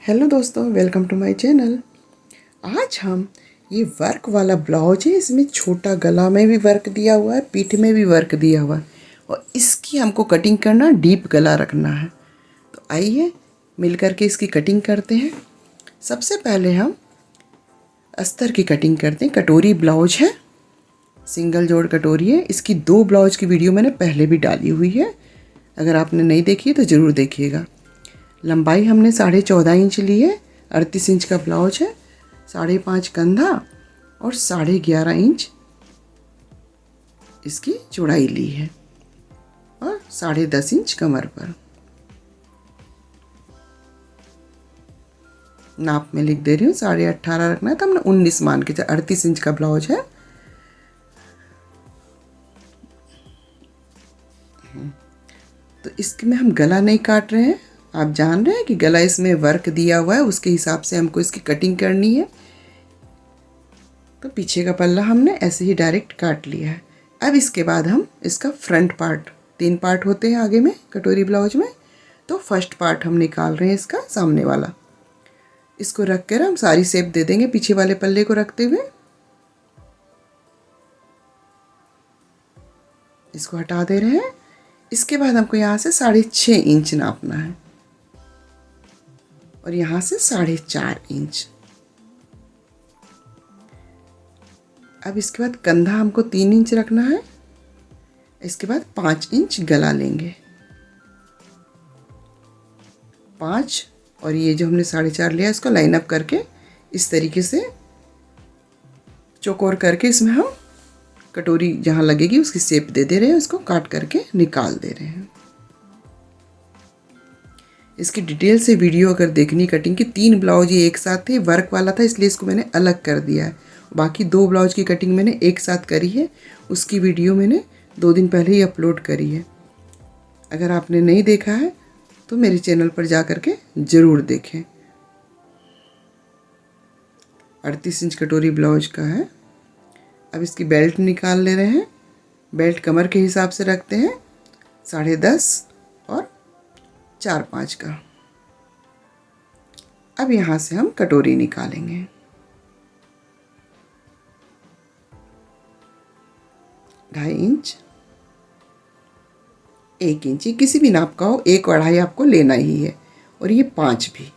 Hello दोस्तों, welcome to my channel. आज हम ये वर्क वाला ब्लाउज है, इसमें छोटा गला में भी वर्क दिया हुआ है, पीठ में भी वर्क दिया हुआ है और इसकी हमको कटिंग करना, डीप गला रखना है। तो आइए मिल करके इसकी कटिंग करते हैं। सबसे पहले हम अस्तर की कटिंग करते हैं। कटोरी ब्लाउज है, सिंगल जोड़ कटोरी है। इसकी 2 ब्लाउज की वीडियो मैंने पहले भी डाली हुई है, अगर आपने नहीं देखी तो ज़रूर देखिएगा। लंबाई हमने 14.5 इंच ली है, 38 इंच का ब्लाउज है। 5.5 कंधा और 11.5 इंच इसकी चौड़ाई ली है और 10.5 इंच कमर पर। नाप में लिख दे रही हूँ, 18.5 रखना है तो हमने 19 मान के 38 इंच का ब्लाउज है। तो इसमें हम गला नहीं काट रहे हैं। आप जान रहे हैं कि गला इसमें वर्क दिया हुआ है, उसके हिसाब से हमको इसकी कटिंग करनी है। तो पीछे का पल्ला हमने ऐसे ही डायरेक्ट काट लिया है। अब इसके बाद हम इसका फ्रंट पार्ट, 3 पार्ट होते हैं आगे में कटोरी ब्लाउज में, तो फर्स्ट पार्ट हम निकाल रहे हैं इसका सामने वाला। इसको रख कर हम सारी शेप दे देंगे पीछे वाले पल्ले को रखते हुए। इसको हटा दे रहे हैं। इसके बाद हमको यहाँ से 6.5 इंच नापना है और यहाँ से 4.5 इंच। अब इसके बाद कंधा हमको 3 इंच रखना है। इसके बाद 5 इंच गला लेंगे, 5 और ये जो हमने 4.5 लिया इसको लाइन अप करके इस तरीके से चौकोर करके इसमें हम कटोरी जहाँ लगेगी उसकी शेप दे दे रहे हैं। इसको काट करके निकाल दे रहे हैं। इसकी डिटेल से वीडियो अगर देखनी कटिंग की, 3 ब्लाउज ये एक साथ थे, वर्क वाला था इसलिए इसको मैंने अलग कर दिया है। बाकी 2 ब्लाउज की कटिंग मैंने एक साथ करी है, उसकी वीडियो मैंने 2 दिन पहले ही अपलोड करी है। अगर आपने नहीं देखा है तो मेरे चैनल पर जा कर के ज़रूर देखें। 38 इंच कटोरी ब्लाउज का है। अब इसकी बेल्ट निकाल ले रहे हैं। बेल्ट कमर के हिसाब से रखते हैं, 10.5 और 4.5 का। अब यहाँ से हम कटोरी निकालेंगे। ढाई इंच, 1 इंच, ये किसी भी नाप का हो, 1 और 2.5 आपको लेना ही है और ये 5 भी,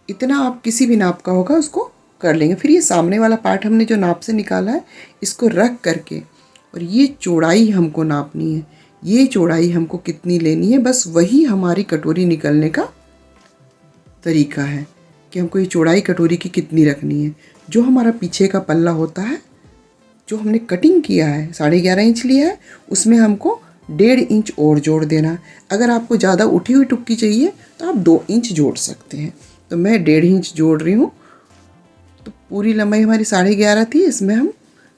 इतना आप किसी भी नाप का होगा उसको कर लेंगे। फिर ये सामने वाला पार्ट हमने जो नाप से निकाला है इसको रख करके और ये चौड़ाई हमको नापनी है। ये चौड़ाई हमको कितनी लेनी है, बस वही हमारी कटोरी निकलने का तरीका है कि हमको ये चौड़ाई कटोरी की कितनी रखनी है। जो हमारा पीछे का पल्ला होता है, जो हमने कटिंग किया है 11.5 इंच लिया है, उसमें हमको 1.5 इंच और जोड़ देना। अगर आपको ज़्यादा उठी हुई टुक्की चाहिए तो आप 2 इंच जोड़ सकते हैं। तो मैं 1.5 इंच जोड़ रही हूँ। तो पूरी लंबाई हमारी 11.5 थी, इसमें हम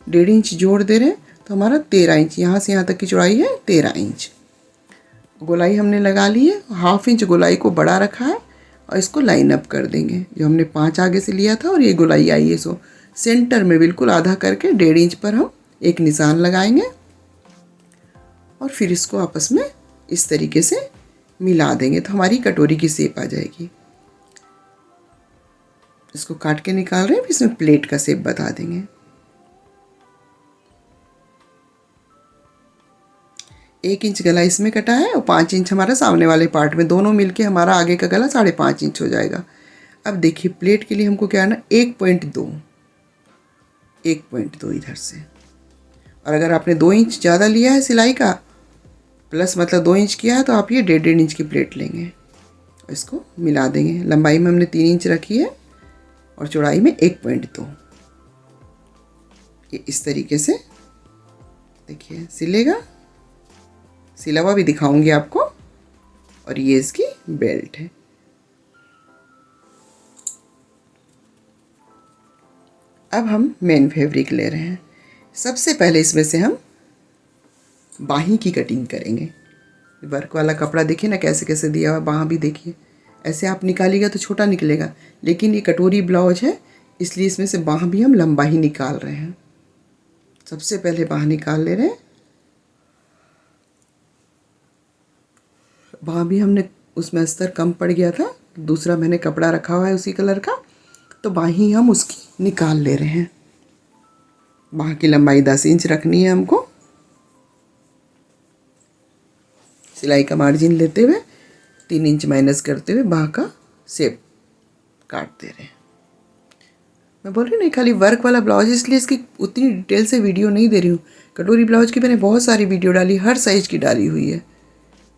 1.5 इंच जोड़ दे रहे हैं तो हमारा 13 इंच, यहाँ से यहाँ तक की चौड़ाई है 13 इंच। गोलाई हमने लगा ली है, 1/2 इंच गोलाई को बढ़ा रखा है और इसको लाइन अप कर देंगे। जो हमने 5 आगे से लिया था और ये गोलाई आई है, सो सेंटर में बिल्कुल आधा करके 1.5 इंच पर हम एक निशान लगाएंगे और फिर इसको आपस में इस तरीके से मिला देंगे तो हमारी कटोरी की शेप आ जाएगी। इसको काट के निकाल रहे हैं, फिर इसमें प्लेट का शेप बता देंगे। 1 इंच गला इसमें कटा है और 5 इंच हमारा सामने वाले पार्ट में, दोनों मिलके हमारा आगे का गला 5.5 इंच हो जाएगा। अब देखिए प्लेट के लिए हमको क्या है ना, 1.2 इधर से, और अगर आपने 2 इंच ज़्यादा लिया है सिलाई का, प्लस मतलब 2 इंच किया है, तो आप ये 1.5 इंच की प्लेट लेंगे। इसको मिला देंगे। लंबाई में हमने 3 इंच रखी है और चौड़ाई में 1.2। ये इस तरीके से देखिए सिलेगा, सिला हुआ भी दिखाऊंगी आपको। और ये इसकी बेल्ट है। अब हम मेन फैब्रिक ले रहे हैं। सबसे पहले इसमें से हम बाहीं की कटिंग करेंगे। वर्क वाला कपड़ा देखिए ना कैसे कैसे दिया हुआ, बाहाँ भी देखिए। ऐसे आप निकालिएगा तो छोटा निकलेगा, लेकिन ये कटोरी ब्लाउज है इसलिए इसमें से बाह भी हम लंबा ही निकाल रहे हैं। सबसे पहले बाह निकाल ले रहे हैं। बाह भी हमने उसमें अस्तर कम पड़ गया था दूसरा मैंने कपड़ा रखा हुआ है उसी कलर का, तो बाही हम उसकी निकाल ले रहे हैं। बाह की लंबाई 10 इंच रखनी है हमको। सिलाई का मार्जिन लेते हुए 3 इंच माइनस करते हुए बाह का शेप काट दे रहे हैं। मैं बोल रही हूँ नहीं, खाली वर्क वाला ब्लाउज इसलिए इसकी उतनी डिटेल से वीडियो नहीं दे रही हूँ। कटोरी ब्लाउज की मैंने बहुत सारी वीडियो डाली, हर साइज की डाली हुई है।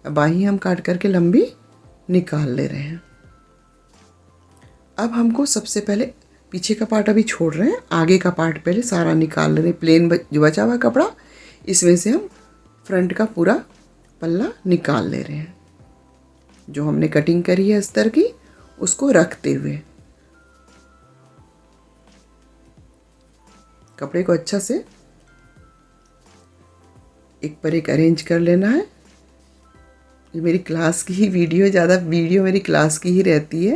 अब बाही हम काट करके लंबी निकाल ले रहे हैं। अब हमको सबसे पहले पीछे का पार्ट अभी छोड़ रहे हैं, आगे का पार्ट पहले सारा निकाल ले रहे हैं। प्लेन जो बचा हुआ कपड़ा, इसमें से हम फ्रंट का पूरा पल्ला निकाल ले रहे हैं। जो हमने कटिंग करी है अस्तर की, उसको रखते हुए कपड़े को अच्छा से एक पर एक अरेंज कर लेना है। ये मेरी क्लास की ही वीडियो, ज़्यादा वीडियो मेरी क्लास की ही रहती है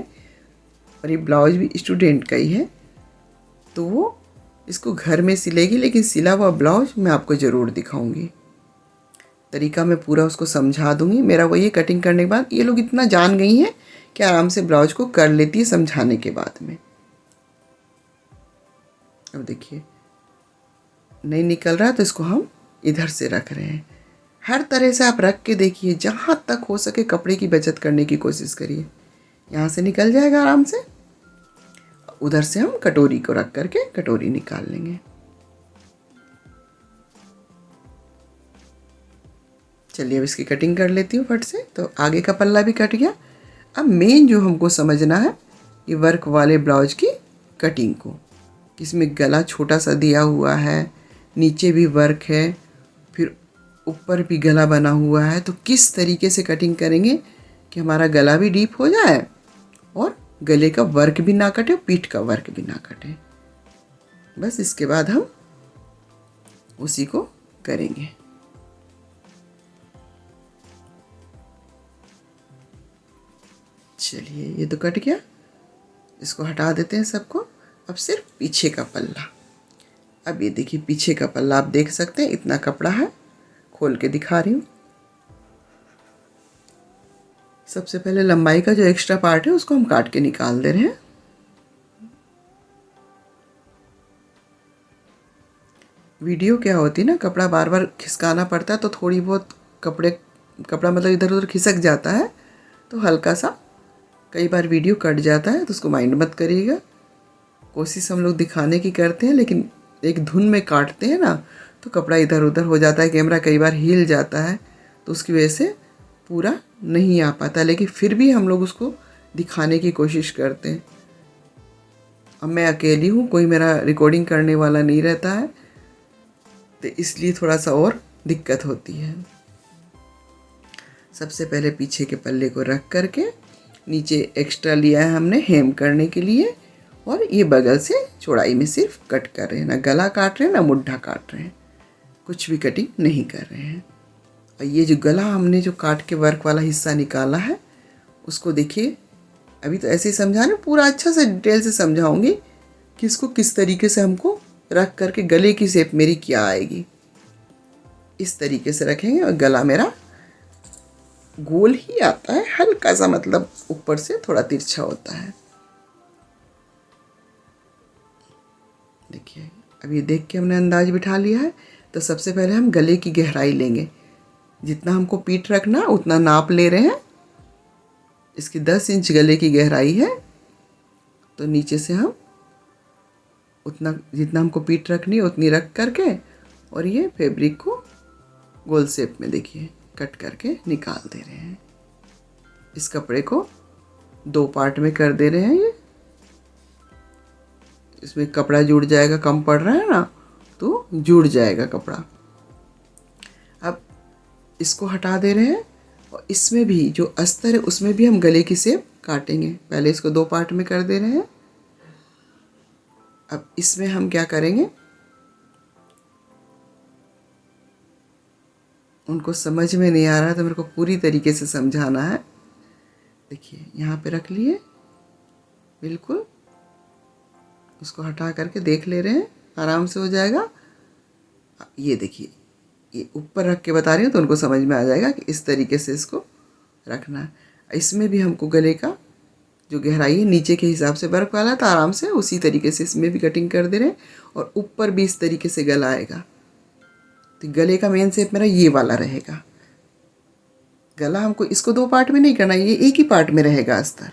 और ये ब्लाउज भी स्टूडेंट का ही है, तो वो इसको घर में सिलेगी, लेकिन सिला हुआ ब्लाउज मैं आपको ज़रूर दिखाऊंगी। तरीका मैं पूरा उसको समझा दूंगी। मेरा वही है, कटिंग करने के बाद ये लोग इतना जान गई हैं कि आराम से ब्लाउज को कर लेती है समझाने के बाद में। अब देखिए नहीं निकल रहा तो इसको हम इधर से रख रहे हैं। हर तरह से आप रख के देखिए, जहाँ तक हो सके कपड़े की बचत करने की कोशिश करिए। यहाँ से निकल जाएगा आराम से, उधर से हम कटोरी को रख करके कटोरी निकाल लेंगे। चलिए अब इसकी कटिंग कर लेती हूँ फट से। तो आगे का पल्ला भी कट गया। अब मेन जो हमको समझना है ये वर्क वाले ब्लाउज की कटिंग को। इसमें गला छोटा सा दिया हुआ है, नीचे भी वर्क है, फिर ऊपर भी गला बना हुआ है। तो किस तरीके से कटिंग करेंगे कि हमारा गला भी डीप हो जाए और गले का वर्क भी ना कटे, पीठ का वर्क भी ना कटे। बस इसके बाद हम उसी को करेंगे। चलिए ये तो कट गया, इसको हटा देते हैं सबको। अब सिर्फ पीछे का पल्ला। अब ये देखिए पीछे का पल्ला आप देख सकते हैं, इतना कपड़ा है, खोल के दिखा रही हूँ। सबसे पहले लंबाई का जो एक्स्ट्रा पार्ट है उसको हम काट के निकाल दे रहे हैं। वीडियो क्या होती है ना, कपड़ा बार बार खिसकाना पड़ता है तो थोड़ी बहुत कपड़ा मतलब इधर उधर खिसक जाता है, तो हल्का सा कई बार वीडियो कट जाता है, तो उसको माइंड मत करिएगा। कोशिश हम लोग दिखाने की करते हैं, लेकिन एक धुन में काटते हैं ना तो कपड़ा इधर उधर हो जाता है, कैमरा कई बार हिल जाता है, तो उसकी वजह से पूरा नहीं आ पाता। लेकिन फिर भी हम लोग उसको दिखाने की कोशिश करते हैं। अब मैं अकेली हूँ, कोई मेरा रिकॉर्डिंग करने वाला नहीं रहता है, तो इसलिए थोड़ा सा और दिक्कत होती है। सबसे पहले पीछे के पल्ले को रख करके नीचे एक्स्ट्रा लिया है हमने हेम करने के लिए, और ये बगल से चौड़ाई में सिर्फ कट कर रहे हैं, ना गला काट रहे हैं ना मुड्ढा काट रहे हैं, कुछ भी कटिंग नहीं कर रहे हैं। और ये जो गला हमने जो काट के वर्क वाला हिस्सा निकाला है उसको देखिए, अभी तो ऐसे ही समझा रहे, पूरा अच्छा से डिटेल से समझाऊंगी कि इसको किस तरीके से हमको रख करके गले की शेप मेरी क्या आएगी। इस तरीके से रखेंगे और गला मेरा गोल ही आता है, हल्का सा मतलब ऊपर से थोड़ा तिरछा होता है। देखिए अब ये देख के हमने अंदाज बिठा लिया है। तो सबसे पहले हम गले की गहराई लेंगे, जितना हमको पीठ रखना उतना नाप ले रहे हैं। इसकी 10 इंच गले की गहराई है, तो नीचे से हम उतना जितना हमको पीठ रखनी है उतनी रख करके, और ये फैब्रिक को गोल शेप में देखिए कट करके निकाल दे रहे हैं। इस कपड़े को 2 पार्ट में कर दे रहे हैं। ये इसमें कपड़ा जुड़ जाएगा, कम पड़ रहा है ना तो जुड़ जाएगा कपड़ा। अब इसको हटा दे रहे हैं, और इसमें भी जो अस्तर है उसमें भी हम गले की शेप काटेंगे। पहले इसको 2 पार्ट में कर दे रहे हैं। अब इसमें हम क्या करेंगे, उनको समझ में नहीं आ रहा तो मेरे को पूरी तरीके से समझाना है। देखिए यहाँ पे रख लिए, बिल्कुल उसको हटा करके देख ले रहे हैं, आराम से हो जाएगा। ये देखिए ये ऊपर रख के बता रही हूँ तो उनको समझ में आ जाएगा कि इस तरीके से इसको रखना है। इसमें भी हमको गले का जो गहराई है नीचे के हिसाब से वर्क वाला था, आराम से उसी तरीके से इसमें भी कटिंग कर दे रहे हैं। और ऊपर भी इस तरीके से गला आएगा। तो गले का मेन शेप मेरा ये वाला रहेगा। गला हमको इसको 2 पार्ट में नहीं करना, ये एक ही पार्ट में रहेगा अस्तर।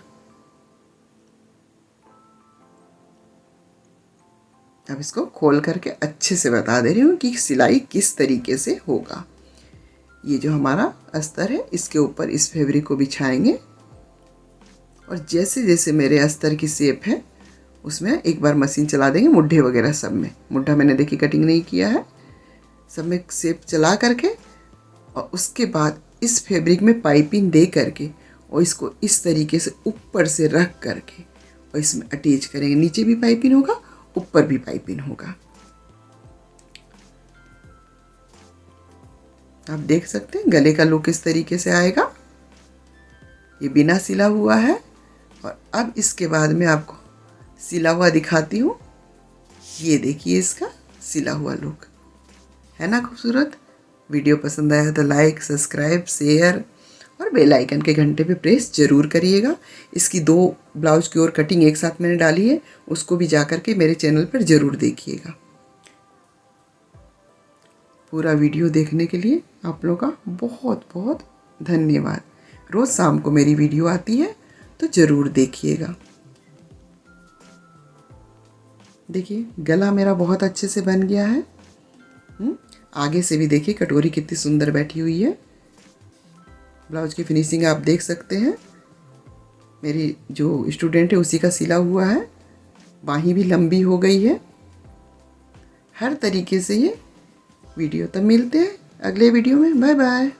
अब इसको खोल करके अच्छे से बता दे रही हूँ कि सिलाई किस तरीके से होगा। ये जो हमारा अस्तर है इसके ऊपर इस फैब्रिक को बिछाएंगे और जैसे जैसे मेरे अस्तर की शेप है उसमें एक बार मशीन चला देंगे। मुड्ढे वगैरह सब में, मुड्ढा मैंने देखिए कटिंग नहीं किया है, सब में शेप चला करके और उसके बाद इस फैब्रिक में पाइपिंग दे करके और इसको इस तरीके से ऊपर से रख करके और इसमें अटैच करेंगे। नीचे भी पाइपिंग होगा, ऊपर भी पाइपिंग होगा। आप देख सकते हैं गले का लुक इस तरीके से आएगा। ये बिना सिला हुआ है। और अब इसके बाद में आपको सिला हुआ दिखाती हूँ। ये देखिए इसका सिला हुआ लुक है ना खूबसूरत। वीडियो पसंद आया तो लाइक, सब्सक्राइब, शेयर और बेल आइकन के घंटे पे प्रेस ज़रूर करिएगा। इसकी 2 ब्लाउज की और कटिंग एक साथ मैंने डाली है, उसको भी जा कर के मेरे चैनल पर ज़रूर देखिएगा। पूरा वीडियो देखने के लिए आप लोगों का बहुत बहुत धन्यवाद। रोज़ शाम को मेरी वीडियो आती है तो ज़रूर देखिएगा। देखिए गला मेरा बहुत अच्छे से बन गया है। आगे से भी देखिए कटोरी कितनी सुंदर बैठी हुई है। ब्लाउज की फिनिशिंग आप देख सकते हैं। मेरी जो स्टूडेंट है उसी का सिला हुआ है। बाहीं भी लंबी हो गई है। हर तरीके से ये वीडियो। तब मिलते हैं अगले वीडियो में। Bye bye.